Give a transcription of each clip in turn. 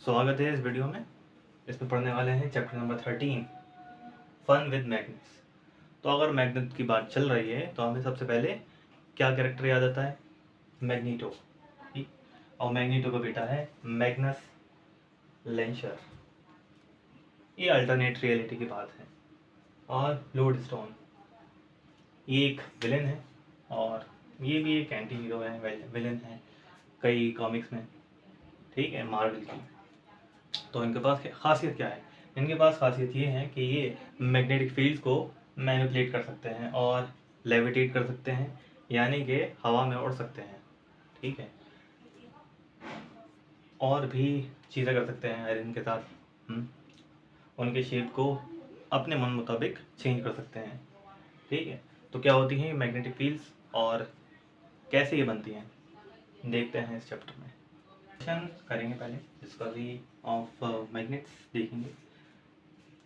स्वागत है इस वीडियो में। इसमें पढ़ने वाले हैं chapter number 13 fun with magnets. तो अगर मैग्नेट की बात चल रही है तो हमें सबसे पहले क्या कैरेक्टर याद आता है? मैग्नीटो। ठीक, और मैग्नीटो का बेटा है मैग्नस लेंशर। ये अल्टरनेट रियलिटी की बात है। और लोडस्टोन ये एक विलेन है और ये भी एक एंटी हीरो है, विलेन है कई कॉमिक्स में। ठीक है, मार्वल की। तो इनके पास खासियत क्या है? इनके पास खासियत ये है कि ये मैग्नेटिक फील्ड्स को मैनिपुलेट कर सकते हैं और लेविटेट कर सकते हैं, यानी कि हवा में उड़ सकते हैं। ठीक है, और भी चीज़ें कर सकते हैं आयरन के साथ। उनके शेप को अपने मन मुताबिक चेंज कर सकते हैं। ठीक है, तो क्या होती हैं मैग्नेटिक फील्ड्स और कैसे ये बनती हैं, देखते हैं इस चैप्टर में। करेंगे पहले डिस्कवरी ऑफ मैग्नेट्स देखेंगे।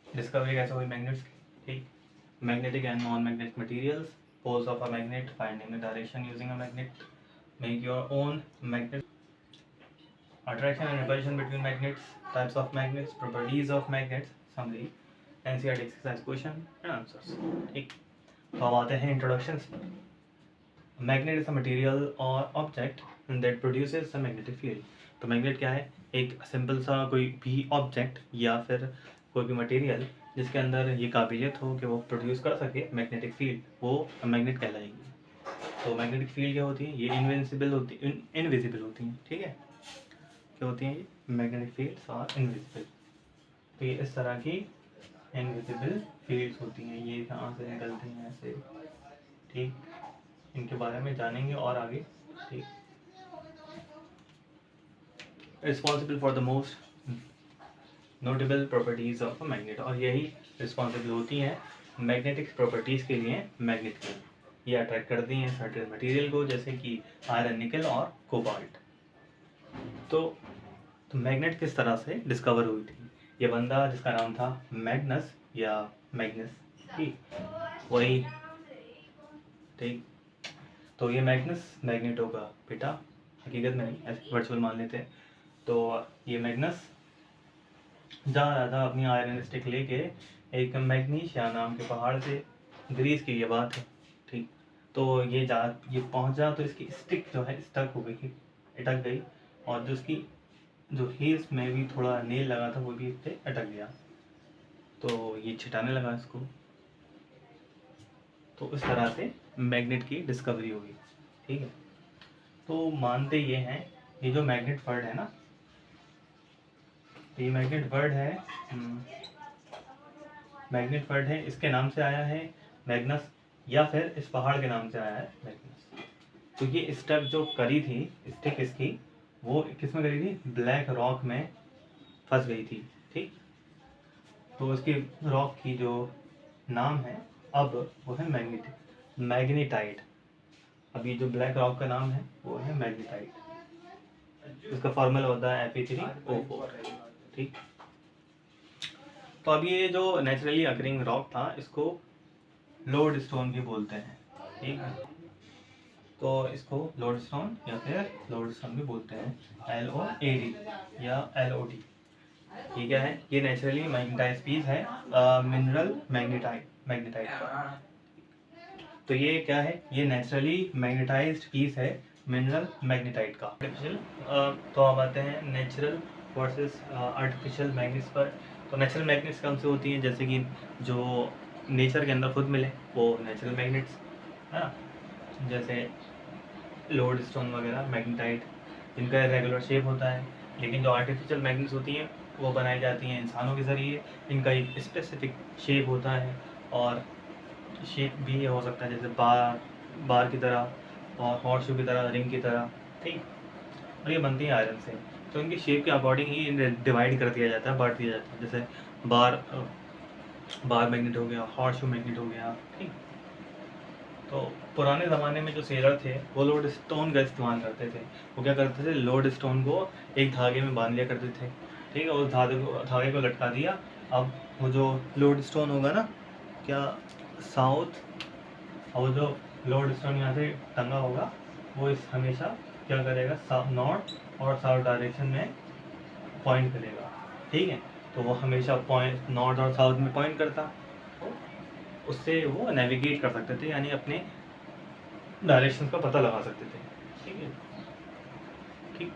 डिस्कवरी कैसे हुई मैग्नेट्स की? ठीक, magnetic and non magnetic materials, poles of a magnet, finding the direction using a magnet, make your own magnet, attraction and repulsion between magnets, types of magnets, properties of magnets, summary, NCERT exercise question and answers. ठीक, तो अब आते हैं introductions पर। Magnet is a material और object that produces a magnetic field. तो magnet क्या है? एक सिंपल सा कोई भी ऑब्जेक्ट या फिर कोई भी मटेरियल जिसके अंदर ये काबिलियत हो कि वो प्रोड्यूस कर सके मैग्नेटिक फील्ड, वो मैग्नेट कहलाएगी। तो मैग्नेटिक फील्ड क्या होती है? ये इनविजिबल होती हैं। ठीक है, क्या होती हैं ये? मैग्नेटिक फील्ड्स और इनविजिबल। तो ये इस तरह की इनविजिबल फील्ड्स होती हैं, ये कहाँ से निकलती हैं ऐसे। ठीक, इनके बारे में जानेंगे और आगे। ठीक, responsible for the most notable properties of a magnet, और यही रिस्पॉन्सिबल होती हैं मैग्नेटिक प्रॉपर्टीज़ के लिए मैग्नेट की। ये अट्रैक्ट करती हैं सर्टेन मटेरियल को, जैसे कि आयरन, निकल और कोबाल्ट। तो मैग्नेट किस तरह से डिस्कवर हुई थी? ये बंदा जिसका नाम था मैग्नस या मैग्नस, ठीक, वही। ठीक, तो ये मैग्नस मैग्नेटो का बेटा, हकीकत में नहीं, ऐसे वर्चुअल मान लेते हैं। तो ये मैग्नस जा रहा था अपनी आयरन स्टिक लेके एक मैग्नीशिया नाम के पहाड़ से, ग्रीस की ये बात है। ठीक, तो ये पहुंचा तो इसकी स्टिक जो है स्टक हो गई, अटक गई, और जो उसकी जो हील्स में भी थोड़ा नेल लगा था वो भी इस पे अटक गया। तो ये छिटाने लगा इसको। तो इस तरह से मैग्नेट की डिस्कवरी हुई। ठीक है, तो मानते ये हैं, ये जो मैग्नेट वर्ड है ना, तो ये मैग्नेट वर्ड है, मैग्नेट वर्ड है, इसके नाम से आया है मैग्नस, या फिर इस पहाड़ के नाम से आया है मैग्नस। तो ये स्टक जो करी थी, स्टिक इसकी, वो किस में करी थी? ब्लैक रॉक में फंस गई थी। ठीक, तो इसकी रॉक की जो नाम है अब वो है मैग्नेटाइट। अभी जो ब्लैक रॉक का नाम है वो है मैग्नेटाइट। इसका फॉर्मूला होता है Fe3O4। ठीक, तो अब ये जो नेचुरली अकरिंग रॉक था, इसको लोड स्टोन भी बोलते हैं। ठीक है, तो इसको लोड स्टोन या फिर लोड स्टोन भी बोलते हैं, LOAD या LOD। ये क्या है? ये नेचुरली मैग्नेटाइज पीस है, मिनरल मैग्नेटाइट का। तो ये क्या है? ये नेचुरली मैग्नेटाइज्ड पीस है मिनरल मैग्नेटाइट का। तो अब आते हैं नेचुरल वर्सेस आर्टिफिशियल मैग्नेट्स पर। तो नेचुरल मैग्नेट्स कौन से होती हैं? जैसे कि जो नेचर के अंदर खुद मिले वो नेचुरल मैग्नेट्स है ना, जैसे लोड स्टोन वगैरह, मैग्नेटाइट, जिनका रेगुलर शेप होता है। लेकिन जो आर्टिफिशियल मैग्नेट्स होती हैं वो बनाई जाती हैं इंसानों के ज़रिए। इनका एक स्पेसिफिक शेप होता है, और शेप भी हो सकता है जैसे बार की तरह, और हॉर्स शू की तरह, रिंग की तरह। ठीक, और ये बनती है आयरन से। तो इनकी शेप के अकॉर्डिंग ही इन्हें डिवाइड कर दिया जाता है, बांट दिया जाता है। जैसे बार मैग्नेट हो गया, हॉर्स शू मैग्नेट हो गया। ठीक, तो पुराने ज़माने में जो सेलर थे वो लोड स्टोन का इस्तेमाल करते थे। वो क्या करते थे? लोड स्टोन को एक धागे में बांध लिया करते थे। ठीक है, उस धागे को लटका दिया। अब वो जो लोड स्टोन होगा ना, क्या साउथ, और वो जो लोड स्टोन यहाँ से टंगा होगा वो इस हमेशा क्या करेगा? नॉर्थ और साउथ डायरेक्शन में पॉइंट करेगा, ठीक है। तो वो हमेशा पॉइंट नॉर्थ और साउथ में पॉइंट करता, तो उससे वो नेविगेट कर सकते थे, यानी अपने डायरेक्शन का पता लगा सकते थे, ठीक है। ठीक,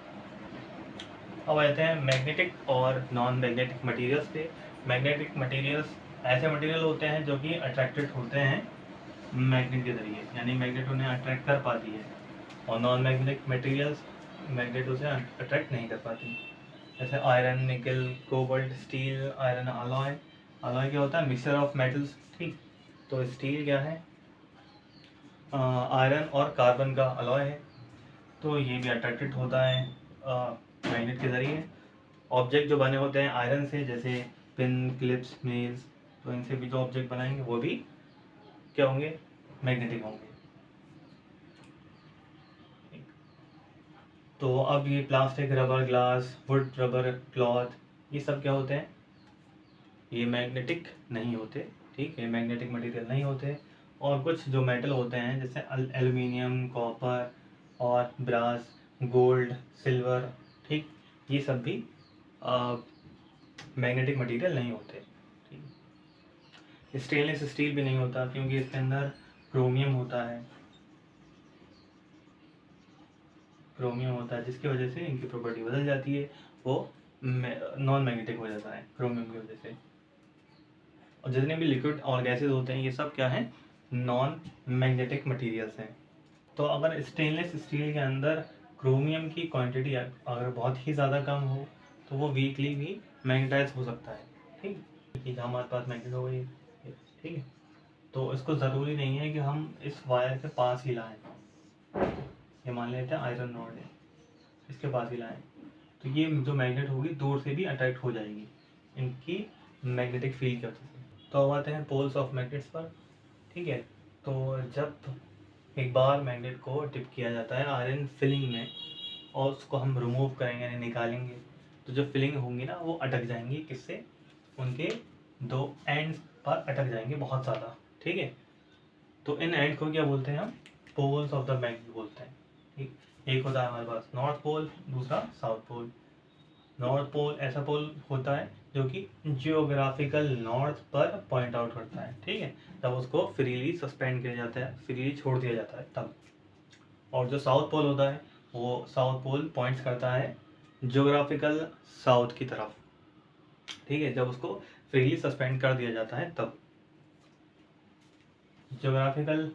अब आते हैं मैग्नेटिक और नॉन मैग्नेटिक मटेरियल्स पे। मैग्नेटिक मटेरियल्स ऐसे मटेरियल होते हैं जो कि अट्रैक्टेड होते हैं मैग्नेट के जरिए, यानी मैग्नेट उन्हें अट्रैक्ट कर पाती है, और नॉन मैग्नेटिक मटेरियल्स मैग्नेट उसे अट्रैक्ट नहीं कर पाती। जैसे आयरन, निकल, cobalt, steel, iron alloy. Alloy क्या होता है? मिक्सचर ऑफ मेटल्स, ठीक। तो स्टील क्या है? आयरन और कार्बन का अलॉय है, तो ये भी अट्रैक्टेड होता है मैग्नेट के ज़रिए। ऑब्जेक्ट जो बने होते हैं आयरन से, जैसे पिन, क्लिप्स, नेल्स, तो इनसे भी जो ऑब्जेक्ट बनाएंगे वो भी क्या होंगे? मैग्नेटिक होंगे। तो अब ये plastic, rubber, glass, would, rubber, cloth, ये सब क्या होते हैं? ये मैग्नेटिक नहीं होते, ठीक है, मैग्नेटिक मटेरियल नहीं होते। और कुछ जो मेटल होते हैं जैसे एल्युमिनियम, कॉपर और ब्रास, गोल्ड, सिल्वर, ठीक, ये सब भी मैग्नेटिक मटेरियल नहीं होते, ठीक। स्टेनलेस स्टील भी नहीं होता क्योंकि इसके अंदर क्रोमियम होता है, क्रोमियम होता है, जिसकी वजह से इनकी प्रॉपर्टी बदल जाती है, वो नॉन मैग्नेटिक हो जाता है क्रोमियम की वजह से। और जितने भी लिक्विड और गैसेज होते हैं ये सब क्या है? नॉन मैग्नेटिक मटेरियल्स हैं। तो अगर स्टेनलेस स्टील के अंदर क्रोमियम की क्वांटिटी अगर बहुत ही ज़्यादा कम हो तो वो वीकली भी मैग्नेटाइज हो सकता है, ठीक। कि हमारे पास मैग्नेट हो गई, ठीक है। तो इसको ज़रूरी नहीं है कि हम इस वायर के पास ही लाएं। ये मान लेते हैं आयरन रॉड है, इसके पास ही लाएं, तो ये जो मैग्नेट होगी दूर से भी अट्रैक्ट हो जाएगी इनकी मैग्नेटिक फील्ड की वजह से। तो अब आते हैं पोल्स ऑफ मैग्नेट्स पर, ठीक है। तो जब एक बार मैग्नेट को डिप किया जाता है आयरन फिलिंग में और उसको हम रिमूव करेंगे यानी निकालेंगे, तो जो फिलिंग होंगी ना वो अटक जाएंगी, किससे? उनके दो एंड्स पर अटक जाएंगे बहुत ज़्यादा, ठीक है। तो इन एंड को क्या बोलते हैं हम? पोल्स ऑफ द मैग्नेट बोलते हैं, ठीक। एक होता है हमारे पास नॉर्थ पोल, दूसरा साउथ पोल। नॉर्थ पोल ऐसा पोल होता है जो कि जियोग्राफिकल नॉर्थ पर पॉइंट आउट करता है, ठीक है। तब उसको फ्रीली सस्पेंड किया जाता है, फ्रीली छोड़ दिया जाता है तब। और जो साउथ पोल होता है वो साउथ पोल पॉइंट्स करता है जियोग्राफिकल साउथ की तरफ, ठीक है, जब उसको फ्रीली सस्पेंड कर दिया जाता है तब। जियोग्राफिकल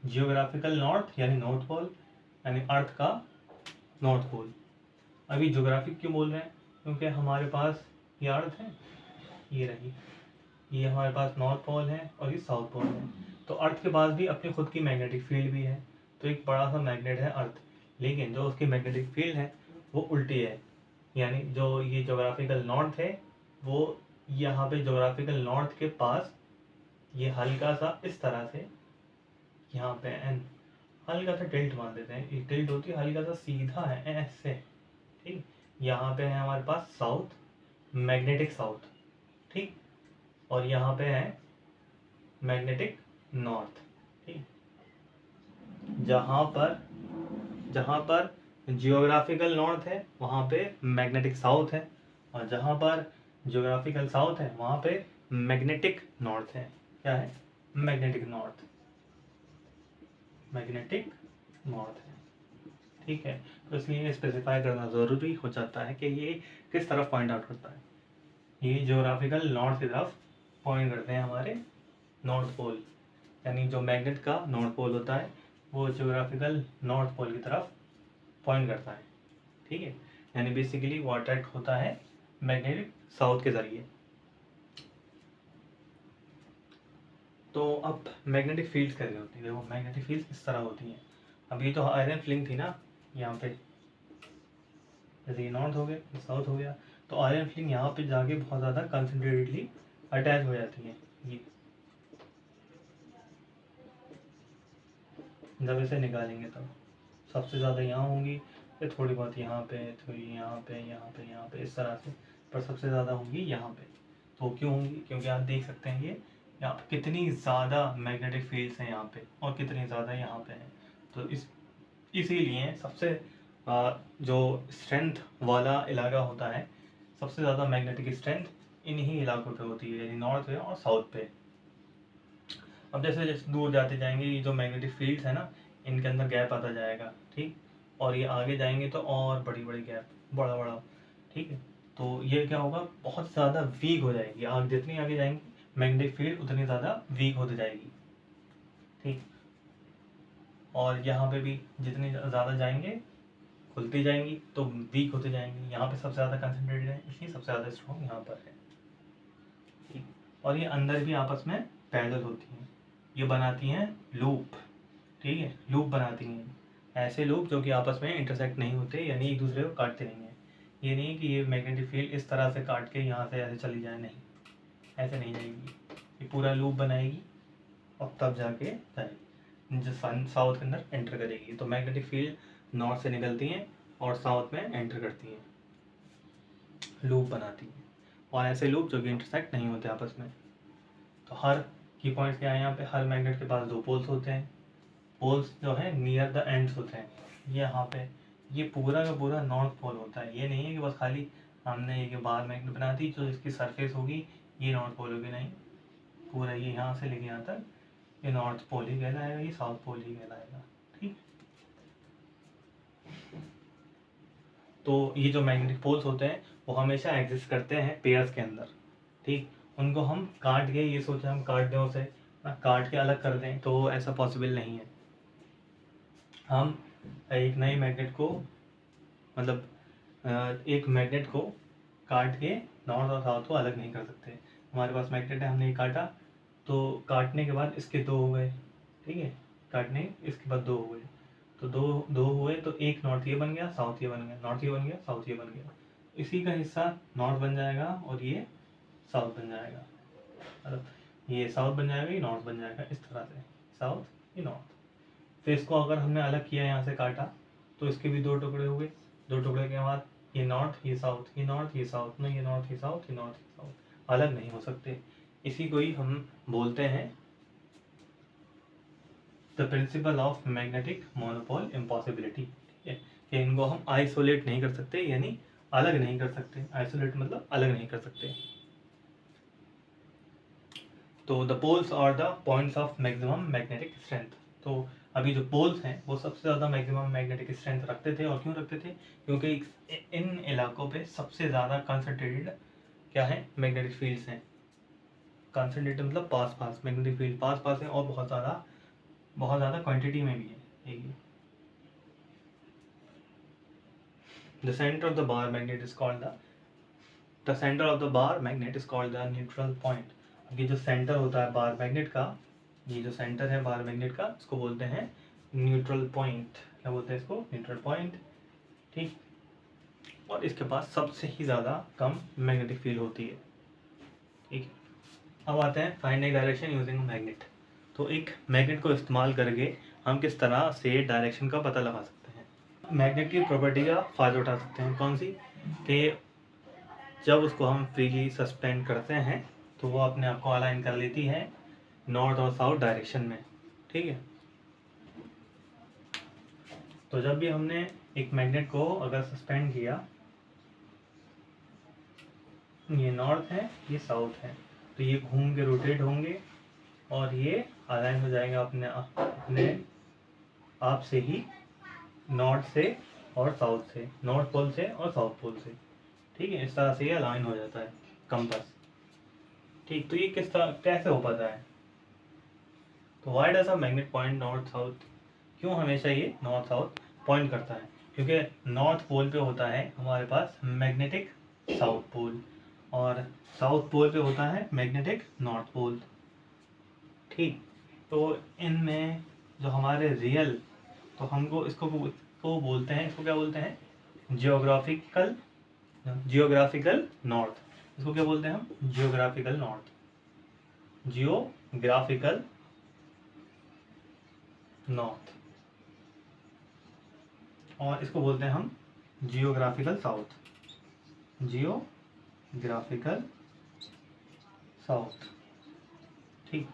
जियोग्राफिकल नॉर्थ यानी नॉर्थ पोल, यानी अर्थ का नॉर्थ पोल। अभी ज्योग्राफिक क्यों बोल रहे हैं? क्योंकि हमारे पास ये अर्थ है, ये रही, ये हमारे पास नॉर्थ पोल है और ये साउथ पोल है। तो अर्थ के पास भी अपनी खुद की मैग्नेटिक फील्ड भी है, तो एक बड़ा सा मैग्नेट है अर्थ, लेकिन जो उसकी मैग्नेटिक फील्ड है वो उल्टी है, यानी जो ये ज्योग्राफिकल नॉर्थ है वो यहाँ पे ज्योग्राफिकल नॉर्थ के पास ये हल्का सा इस तरह से यहाँ पे एन हल्का सा टिल्ट मार देते हैं, ये टिल्ट होती है हल्का सा सीधा है ऐसे, ठीक। यहाँ पे है हमारे पास साउथ, मैग्नेटिक साउथ, ठीक। और यहाँ पे है मैग्नेटिक नॉर्थ, ठीक। जहाँ पर जियोग्राफिकल नॉर्थ है वहाँ पे मैग्नेटिक साउथ है, और जहाँ पर जियोग्राफिकल साउथ है वहाँ पे मैग्नेटिक नॉर्थ है। क्या है? मैग्नेटिक नॉर्थ, मैग्नेटिक नॉर्थ है, ठीक है। तो इसलिए स्पेसिफाई करना ज़रूरी हो जाता है कि ये किस तरफ पॉइंट आउट करता है। ये ज्योग्राफिकल नॉर्थ की तरफ पॉइंट करते हैं हमारे नॉर्थ पोल, यानी जो मैग्नेट का नॉर्थ पोल होता है वो ज्योग्राफिकल नॉर्थ पोल की तरफ पॉइंट करता है, ठीक है। यानी बेसिकली वो अट्रैक्ट होता है मैग्नेटिक साउथ के ज़रिए। तो अब मैग्नेटिक फील्ड्स कैसे होती है? देखो मैग्नेटिक फील्ड्स इस तरह होती हैं। अब ये तो आयरन फिलिंग थी ना यहाँ पे, जैसे ये नॉर्थ हो गया, ये साउथ हो गया, तो आयरन फिलिंग यहाँ पे जाके बहुत ज़्यादा कंसनट्रेटेडली अटैच हो जाती है। ये जब इसे निकालेंगे तब सबसे ज़्यादा यहाँ होंगी, फिर थोड़ी बहुत यहाँ पे, थोड़ी यहाँ पे, यहाँ पे, यहाँ पे, इस तरह से, पर सबसे ज़्यादा होंगी यहाँ पे। तो क्यों होंगी? क्योंकि आप देख सकते हैं ये यहाँ पे कितनी ज़्यादा मैग्नेटिक फील्ड्स हैं यहाँ पे और कितनी ज़्यादा यहाँ पे हैं। तो इसीलिए सबसे जो स्ट्रेंथ वाला इलाका होता है, सबसे ज़्यादा मैग्नेटिक स्ट्रेंथ इन्हीं इलाकों पे होती है, यानी नॉर्थ पे और साउथ पे। अब जैसे जैसे दूर जाते जाएंगे ये जो मैग्नेटिक फील्ड्स है ना, इनके अंदर गैप आता जाएगा, ठीक, और ये आगे जाएंगे तो और बड़ी बड़ी गैप, बड़ा बड़ा, ठीक है। तो ये क्या होगा, बहुत ज़्यादा वीक हो जाएगी, आगे जितनी आगे जाएंगी मैग्नेटिक फील्ड उतनी ज़्यादा वीक होती जाएगी, ठीक। और यहाँ पे भी जितनी ज़्यादा जाएंगे खुलती जाएंगी तो वीक होते जाएंगी, यहाँ पे सबसे ज़्यादा कंसनट्रेटेड है इसलिए सबसे ज़्यादा स्ट्रॉन्ग यहाँ पर है, ठीक। और ये अंदर भी आपस में पैरेलल होती हैं, ये बनाती हैं लूप, ठीक है, लूप बनाती हैं, ऐसे लूप जो कि आपस में इंटरसेक्ट नहीं होते, यानी एक दूसरे को काटते नहीं हैं। ये नहीं कि ये मैग्नेटिक फील्ड इस तरह से काट के यहाँ से ऐसे चली जाए, नहीं, ऐसे नहीं जाएगी, ये पूरा लूप बनाएगी और तब जाके जाएगी जो साउथ के अंदर एंटर करेगी। तो मैग्नेटिक फील्ड नॉर्थ से निकलती हैं और साउथ में एंटर करती हैं, लूप बनाती हैं, और ऐसे लूप जो कि इंटरसेक्ट नहीं होते आपस में। तो हर की पॉइंट्स क्या है, यहाँ पे हर मैग्नेट के पास 2 पोल्स होते हैं, पोल्स जो है नियर द एंड्स होते हैं, ये यहाँ पे ये पूरा का पूरा नॉर्थ पोल होता है। ये नहीं है कि बस खाली हमने एक बार मैग्नेट बना दी जो इसकी सरफेस होगी ये नॉर्थ पोल होगी, नहीं, पूरा ये यहाँ से लेके यहाँ तक ये नॉर्थ पोल ही कहलाएगा, ये साउथ पोल ही कहलाएगा, ठीक। तो ये जो मैग्नेटिक पोल्स होते हैं वो हमेशा एग्जिस्ट करते हैं पेयर्स के अंदर, ठीक। उनको हम काट के, ये सोचे हम काट दें उसे ना, काट के अलग कर दें तो ऐसा पॉसिबल नहीं है। हम एक नए मैग्नेट को, मतलब एक मैग्नेट को काट के नॉर्थ और साउथ को अलग नहीं कर सकते। हमारे पास मैग्नेट है, हमने काटा तो काटने के बाद इसके 2 हो गए, ठीक है, काटने इसके बाद 2 हो गए, तो दो दो हुए तो एक नॉर्थ ये बन गया, साउथ ये बन गया, नॉर्थ ये बन गया, साउथ ये बन गया, इसी का हिस्सा नॉर्थ बन जाएगा और ये साउथ बन जाएगा, मतलब ये साउथ बन जाएगा, ये नॉर्थ बन जाएगा, इस तरह से साउथ ये नॉर्थ। फिर इसको अगर हमने अलग किया, यहाँ से काटा तो इसके भी 2 टुकड़े हो गए, 2 टुकड़े के बाद ये नॉर्थ ये साउथ, ये नॉर्थ ये साउथ, नहीं, ये नॉर्थ ये साउथ, ये नॉर्थ ये साउथ, अलग नहीं हो सकते। इसी को ही हम बोलते हैं the principle of magnetic monopole impossibility, ठीक है, कि इनको हम आइसोलेट नहीं कर सकते, यानी अलग नहीं कर सकते, आइसोलेट मतलब अलग नहीं कर सकते। तो the poles are the points of maximum magnetic strength. तो अभी जो पोल्स हैं वो सबसे ज़्यादा मैक्सिमम मैग्नेटिक स्ट्रेंथ रखते थे, और क्यों रखते थे, क्योंकि इन इलाकों पे सबसे ज़्यादा कंसनट्रेटेड क्या है, मैग्नेटिक फील्ड्स हैं। कंसनट्रेटेड मतलब पास पास, मैग्नेटिक फील्ड पास पास है और बहुत ज़्यादा क्वांटिटी में भी है। The centre of the bar magnet is called the centre of the bar magnet is called the neutral point. ये जो सेंटर होता है बार मैग्नेट का, ये जो सेंटर है बार मैग्नेट का, इसको बोलते हैं न्यूट्रल पॉइंट। क्या बोलते हैं इसको, न्यूट्रल पॉइंट, ठीक। और इसके पास सबसे ही ज़्यादा कम मैग्नेटिक फील्ड होती है, ठीक। अब आते हैं फाइंड ए डायरेक्शन यूजिंग मैग्नेट। तो एक मैग्नेट को इस्तेमाल करके हम किस तरह से डायरेक्शन का पता लगा सकते हैं। मैग्नेट की प्रॉपर्टी का फ़ायदा उठा सकते हैं, कौन सी, कि जब उसको हम फ्रीली सस्पेंड करते हैं तो वो अपने आप को अलाइन कर लेती है नॉर्थ और साउथ डायरेक्शन में, ठीक है। तो जब भी हमने एक मैग्नेट को अगर सस्पेंड किया, ये नॉर्थ है ये साउथ है, तो ये घूम के रोटेट होंगे और ये अलाइन हो जाएगा अपने आप से ही, नॉर्थ से और साउथ से, नॉर्थ पोल से और साउथ पोल से, ठीक है। इस तरह से ये अलाइन हो जाता है कंपास, ठीक। तो ये किस तरह कैसे हो पाता है, तो why does a magnet point north south, क्यों हमेशा ये नॉर्थ साउथ पॉइंट करता है, क्योंकि नॉर्थ पोल पे होता है हमारे पास मैग्नेटिक साउथ पोल और साउथ पोल पे होता है मैग्नेटिक नॉर्थ पोल, ठीक। तो इनमें जो हमारे रियल, तो हमको इसको बोलते हैं, इसको क्या बोलते हैं, जियोग्राफिकल नॉर्थ। इसको क्या बोलते हैं हम, जियोग्राफिकल नॉर्थ, जियोग्राफिकल नॉर्थ। और इसको बोलते हैं हम जियोग्राफिकल साउथ, जियोग्राफिकल साउथ, ठीक।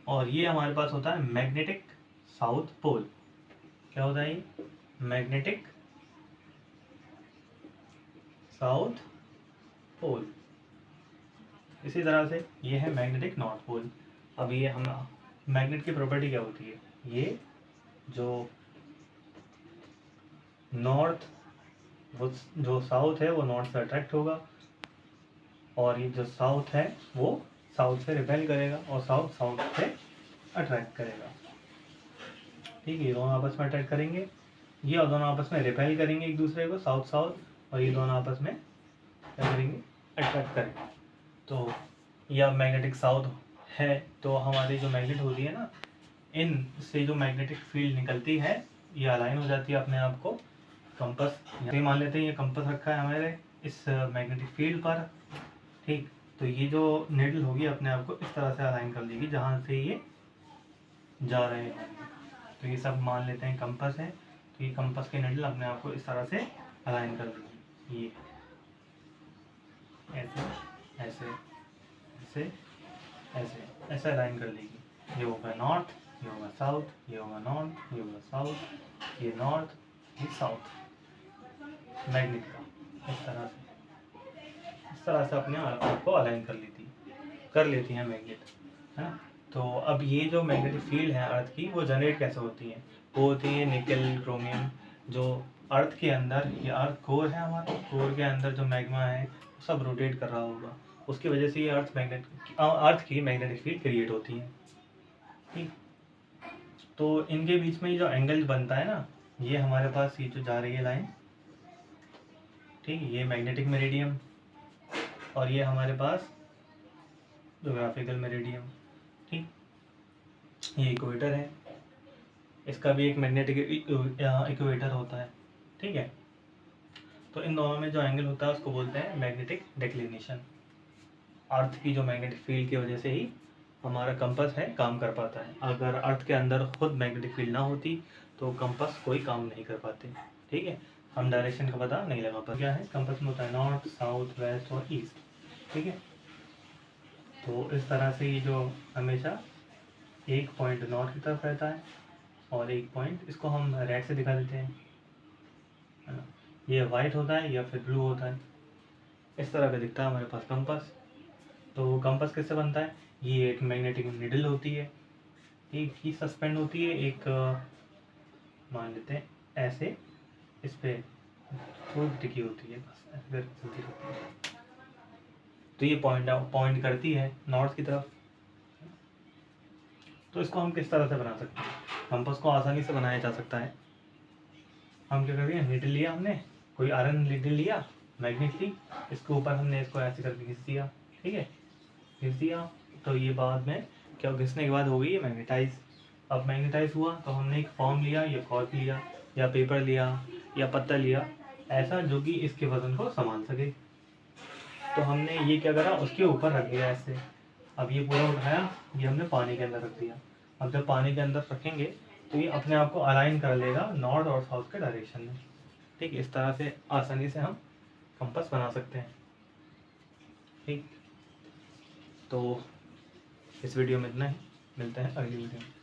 और ये हमारे पास होता है मैग्नेटिक साउथ पोल। क्या होता है ये, मैग्नेटिक साउथ पोल। इसी तरह से ये है मैग्नेटिक नॉर्थ पोल। अब ये हम मैग्नेट की प्रॉपर्टी क्या होती है, ये जो नॉर्थ जो साउथ है वो नॉर्थ से अट्रैक्ट होगा, और ये जो साउथ है वो साउथ से रिपेल करेगा, और साउथ साउथ से अट्रैक्ट करेगा। ठीक है, ये दोनों आपस में अट्रैक्ट करेंगे, ये और दोनों आपस में रिपेल करेंगे एक दूसरे को, साउथ साउथ, और ये दोनों आपस में क्या करेंगे, अट्रैक्ट करेंगे। तो यह मैग्नेटिक साउथ है, तो हमारी जो मैग्नेट होती है ना, इन से जो मैग्नेटिक फील्ड निकलती है ये अलाइन हो जाती है अपने आप को कंपास। ये मान लेते हैं ये कंपास रखा है हमारे इस मैग्नेटिक फील्ड पर। ठीक, तो ये जो नीडल होगी अपने आप को इस तरह से अलाइन कर लेगी जहाँ से ये जा रहे हैं। तो ये सब मान लेते हैं कंपास है, तो ये कंपास के नीडल अपने आप को इस तरह से अलाइन कर देगी, ये ऐसे ऐसे ऐसे ऐसे ऐसे अलाइन कर लेगी। ये होगा नॉर्थ, ये होगा साउथ, ये होगा नॉर्थ, ये होगा साउथ, ये नॉर्थ, ये साउथ मैग्नेट का। इस तरह से अपने आप को अलाइन कर लेती हैं मैग्नेट, है ना। तो अब ये जो मैग्नेटिक फील्ड है अर्थ की वो जनरेट कैसे होती है, वो होती है निकल क्रोमियम। जो अर्थ के अंदर, ये अर्थ कोर है हमारा, कोर के अंदर जो मैग्मा है वो सब रोटेट कर रहा होगा, उसकी वजह से ये अर्थ की मैग्नेटिक फील्ड क्रिएट होती है। ठीक, तो इनके बीच में जो एंगल बनता है ना, ये हमारे पास ये जो जा रही है लाइन, ठीक, ये मैग्नेटिक मेरिडियम, और ये हमारे पास ज्योग्राफिकल मेरिडियम। ठीक, ये इक्वेटर है, इसका भी एक मैग्नेटिक इक्वेटर होता है। ठीक है, तो इन दोनों में जो एंगल होता है उसको बोलते हैं मैग्नेटिक डिक्लिनेशन। अर्थ की जो मैग्नेटिक फील्ड की वजह से ही हमारा कंपास है काम कर पाता है। अगर अर्थ के अंदर खुद मैग्नेटिक फील्ड ना होती तो कंपास कोई काम नहीं कर पाते। ठीक है, हम डायरेक्शन का पता नहीं लगा पाते। क्या है कंपास में होता है नॉर्थ, साउथ, वेस्ट और ईस्ट। ठीक है, तो इस तरह से ये जो हमेशा एक पॉइंट नॉर्थ की तरफ रहता है और एक पॉइंट, इसको हम रेड से दिखा देते हैं, है ना, ये वाइट होता है या फिर ब्लू होता है, इस तरह का दिखता है हमारे पास कंपास। तो कंपास किससे बनता है, ये एक मैग्नेटिक निडल होती है, एक ही सस्पेंड होती है, एक मान लेते हैं ऐसे, इस पे थोड़ी टिकी होती है, बस ऐसे चलती रहती है। तो ये पॉइंट करती है नॉर्थ की तरफ। तो इसको हम किस तरह से बना सकते हैं, कंपास को आसानी से बनाया जा सकता है। हम क्या करेंगे, निडल लिया हमने, कोई आयरन निडल लिया, मैग्नेट ली, इसके ऊपर हमने इसको ऐसे करके घिस दिया। ठीक है, घिस दिया, तो ये बाद में क्या, घिसने के बाद हो गई ये मैग्नेटाइज। अब मैग्नेटाइज हुआ तो हमने एक फॉर्म लिया, या कॉर्क लिया, या पेपर लिया, या पत्ता लिया, ऐसा जो कि इसके वजन को संभाल सके। तो हमने ये क्या करा, उसके ऊपर रख दिया ऐसे। अब ये पूरा उठाया, ये हमने पानी के अंदर रख दिया। अब जब पानी के अंदर रखेंगे तो ये अपने आप को अलाइन कर लेगा नॉर्थ और साउथ के डायरेक्शन में। ठीक, इस तरह से आसानी से हम कंपास बना सकते हैं। ठीक, तो इस वीडियो में इतना ही, मिलते हैं अगली वीडियो में।